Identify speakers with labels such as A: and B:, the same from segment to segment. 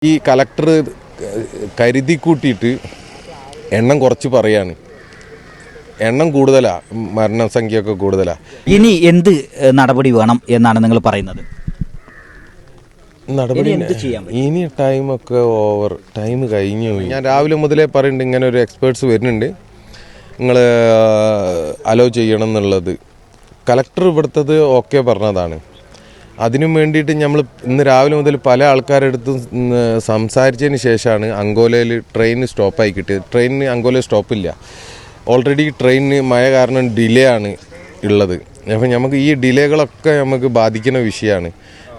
A: ഈ കളക്ടർ കരുതി കൂട്ടിയിട്ട് എണ്ണം കുറച്ച് പറയാണ്. എണ്ണം കൂടുതലാണ്, മരണസംഖ്യയൊക്കെ കൂടുതലാണ്.
B: ഇനി എന്ത് നടപടി വേണം എന്നാണ് നിങ്ങൾ പറയുന്നത്?
A: നടപടി ഇനി ടൈമൊക്കെ ഓവർ, ടൈം കഴിഞ്ഞു. ഞാൻ രാവിലെ മുതലേ പറയുന്നുണ്ട് ഇങ്ങനെ ഒരു എക്സ്പേർട്സ് വരുന്നുണ്ട്, നിങ്ങൾ അലോ ചെയ്യണം എന്നുള്ളത്. കളക്ടർ ഇവിടുത്തത് ഓക്കെ പറഞ്ഞതാണ്. അതിനും വേണ്ടിയിട്ട് നമ്മൾ ഇന്ന് രാവിലെ മുതൽ പല ആൾക്കാരെടുത്തും സംസാരിച്ചതിന് ശേഷമാണ് അങ്കോലയിൽ ട്രെയിൻ സ്റ്റോപ്പായി കിട്ടിയത്. ട്രെയിനിന് അങ്കോലയിൽ സ്റ്റോപ്പില്ല. ഓൾറെഡി ട്രെയിനിന് മഴ കാരണം ഡിലേ ആണ് ഉള്ളത്. അപ്പം നമുക്ക് ഈ ഡിലേകളൊക്കെ നമുക്ക് ബാധിക്കുന്ന വിഷയമാണ്.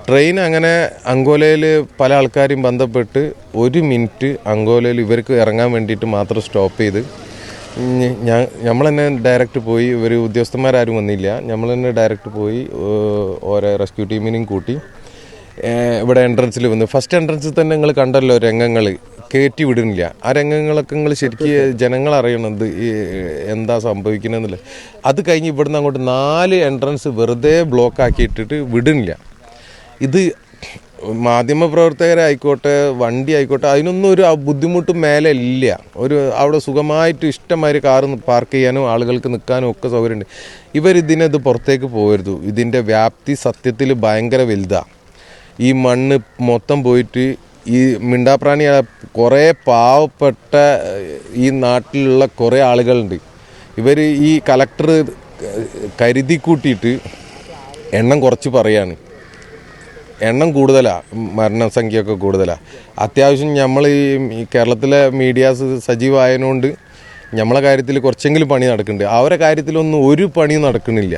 A: ട്രെയിൻ അങ്ങനെ അങ്കോലയിൽ പല ആൾക്കാരും ബന്ധപ്പെട്ട് 1 മിനിറ്റ് അങ്കോലയിൽ ഇവർക്ക് ഇറങ്ങാൻ വേണ്ടിയിട്ട് മാത്രം സ്റ്റോപ്പ് ചെയ്ത് നമ്മൾ തന്നെ ഡയറക്റ്റ് പോയി, ഇവർ ഉദ്യോഗസ്ഥന്മാരും വന്നില്ല, നമ്മൾ തന്നെ ഡയറക്റ്റ് പോയി ഓരോ റെസ്ക്യൂ ടീമിനെയും കൂട്ടി ഇവിടെ എൻട്രൻസിൽ വന്നു. ഫസ്റ്റ് എൻട്രൻസിൽ തന്നെ നിങ്ങൾ കണ്ടല്ലോ രംഗങ്ങൾ, കയറ്റി വിടുന്നില്ല. ആ രംഗങ്ങളൊക്കെ നിങ്ങൾ ശരിക്കും ജനങ്ങൾ അറിയണത് എന്താ സംഭവിക്കണമെന്നില്ല. അത് കഴിഞ്ഞ് ഇവിടുന്ന് അങ്ങോട്ട് 4 എൻട്രൻസ് വെറുതെ ബ്ലോക്ക് ആക്കിയിട്ടിട്ട് വിടുന്നില്ല. ഇത് മാധ്യമപ്രവർത്തകരായിക്കോട്ടെ, വണ്ടി ആയിക്കോട്ടെ, അതിനൊന്നും ഒരു ബുദ്ധിമുട്ടും മേലെ ഇല്ല. അവിടെ സുഖമായിട്ട് ഇഷ്ടംമാതിരി കാറ് പാർക്ക് ചെയ്യാനും ആളുകൾക്ക് നിൽക്കാനും ഒക്കെ സൗകര്യമുണ്ട്. ഇവരിതിനത് പുറത്തേക്ക് പോകരുത്. ഇതിൻ്റെ വ്യാപ്തി സത്യത്തിൽ ഭയങ്കര വലുതാണ്. ഈ മണ്ണ് മൊത്തം പോയിട്ട് ഈ മിണ്ടാപ്രാണി കുറേ പാവപ്പെട്ട ഈ നാട്ടിലുള്ള കുറേ ആളുകളുണ്ട്. ഇവർ ഈ കളക്ടർ കരുതി കൂട്ടിയിട്ട് എണ്ണം കുറച്ച് പറയാണ്. എണ്ണം കൂടുതലാണ്, മരണസംഖ്യയൊക്കെ കൂടുതലാണ്. അത്യാവശ്യം നമ്മൾ ഈ കേരളത്തിലെ മീഡിയാസ് സജീവമായതുകൊണ്ട് നമ്മളെ കാര്യത്തിൽ കുറച്ചെങ്കിലും പണി നടക്കുന്നുണ്ട്. അവരുടെ കാര്യത്തിലൊന്നും ഒരു പണിയും നടക്കുന്നില്ല.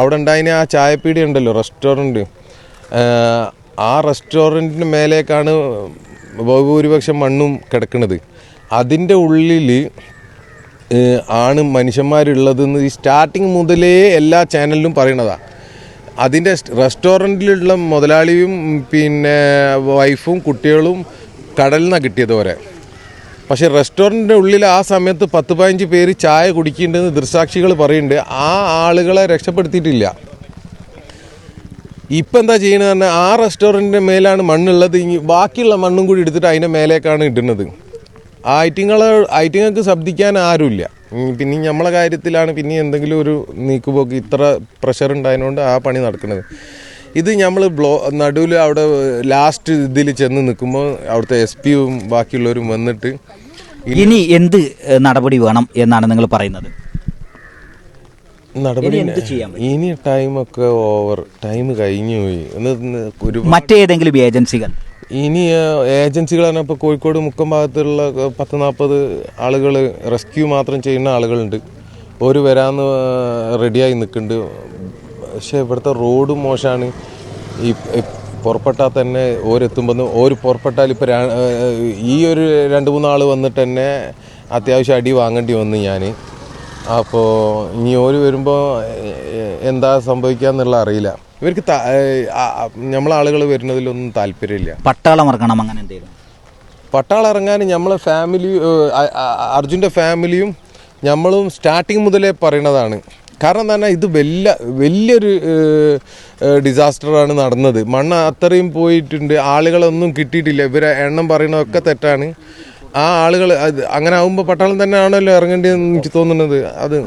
A: അവിടെ ഉണ്ടായതിന് ആ ചായപ്പീടി ഉണ്ടല്ലോ, റെസ്റ്റോറൻറ്റ്, ആ റെസ്റ്റോറൻറ്റിന് മേലേക്കാണ് ബഹുഭൂരിപക്ഷം മണ്ണും കിടക്കുന്നത്. അതിൻ്റെ ഉള്ളിൽ ആണ് മനുഷ്യന്മാരുള്ളതെന്ന് ഈ സ്റ്റാർട്ടിങ് മുതലേ എല്ലാ ചാനലിലും പറയണതാണ്. അതിൻ്റെ റെസ്റ്റോറൻറ്റിലുള്ള മുതലാളിയും പിന്നെ വൈഫും കുട്ടികളും കടലിൽ നിന്നാണ് കിട്ടിയത് വരെ. പക്ഷേ റെസ്റ്റോറൻറ്റിൻ്റെ ഉള്ളിൽ ആ സമയത്ത് 10-15 പേര് ചായ കുടിക്കുന്നുണ്ടെന്ന് ദൃക്സാക്ഷികൾ പറയുന്നുണ്ട്. ആ ആളുകളെ രക്ഷപ്പെടുത്തിയിട്ടില്ല. ഇപ്പം എന്താ ചെയ്യണമെന്ന് പറഞ്ഞാൽ ആ റെസ്റ്റോറൻറ്റിൻ്റെ മേലാണ് മണ്ണുള്ളത്, ബാക്കിയുള്ള മണ്ണും കൂടി എടുത്തിട്ട് അതിൻ്റെ മേലേക്കാണ് ഇടുന്നത്. ആ ഐറ്റിങ്ങൾക്ക് ശബ്ദിക്കാൻ ആരുമില്ല. പിന്നെ നമ്മളെ കാര്യത്തിലാണ് പിന്നെ എന്തെങ്കിലും ഒരു നീക്കുപോക്ക്, ഇത്ര പ്രഷർ ഉണ്ടായതുകൊണ്ട് ആ പണി നടക്കുന്നത്. ഇത് നമ്മൾ നടുവിൽ അവിടെ ലാസ്റ്റ് ഇതിൽ ചെന്ന് നിൽക്കുമ്പോൾ അവിടുത്തെ SP-യും ബാക്കിയുള്ളവരും വന്നിട്ട്
B: ഇനി എന്ത് നടപടി വേണം എന്നാണ് നിങ്ങൾ പറയുന്നത്?
A: നടപടി ഇനി ടൈമൊക്കെ ഓവർ, ടൈം കഴിഞ്ഞു പോയി.
B: മറ്റേതെങ്കിലും ഏജൻസികൾ
A: ഇനി ഏജൻസികളാണ്. ഇപ്പോൾ കോഴിക്കോട് മുക്കം ഭാഗത്തുള്ള 10-40 ആളുകൾ റെസ്ക്യൂ മാത്രം ചെയ്യുന്ന ആളുകളുണ്ട്. ഒരു വരാമെന്ന് റെഡിയായി നിൽക്കുന്നുണ്ട്. പക്ഷേ ഇവിടുത്തെ റോഡ് മോശമാണ്. ഈ പുറപ്പെട്ടാൽ തന്നെ ഓരെത്തുമ്പോൾ പുറപ്പെട്ടാൽ ഇപ്പോൾ ഈ ഒരു 2-3 ആൾ വന്നിട്ട് തന്നെ അത്യാവശ്യം അടി വാങ്ങേണ്ടി വന്നു ഞാൻ. അപ്പോൾ ഇനി വരുമ്പോൾ എന്താ സംഭവിക്കുക എന്നുള്ള അറിയില്ല. ഇവർക്ക് നമ്മളാളുകൾ വരുന്നതിലൊന്നും താല്പര്യമില്ല.
B: പട്ടാളം ഇറങ്ങണം അങ്ങനെ എന്തെങ്കിലും?
A: പട്ടാളം ഇറങ്ങാൻ നമ്മളെ ഫാമിലി, അർജുൻ്റെ ഫാമിലിയും നമ്മളും സ്റ്റാർട്ടിങ് മുതലേ പറയണതാണ്. കാരണം എന്താ പറഞ്ഞാൽ ഇത് വലിയൊരു ഡിസാസ്റ്ററാണ് നടന്നത്. മണ്ണ് അത്രയും പോയിട്ടുണ്ട്, ആളുകളൊന്നും കിട്ടിയിട്ടില്ല. ഇവരെ എണ്ണം പറയുന്നതൊക്കെ തെറ്റാണ്. ആ ആളുകൾ അങ്ങനെ ആകുമ്പോൾ പട്ടാളം തന്നെ ആണല്ലോ ഇറങ്ങേണ്ടതെന്ന് എനിക്ക് തോന്നുന്നത്. അതെ.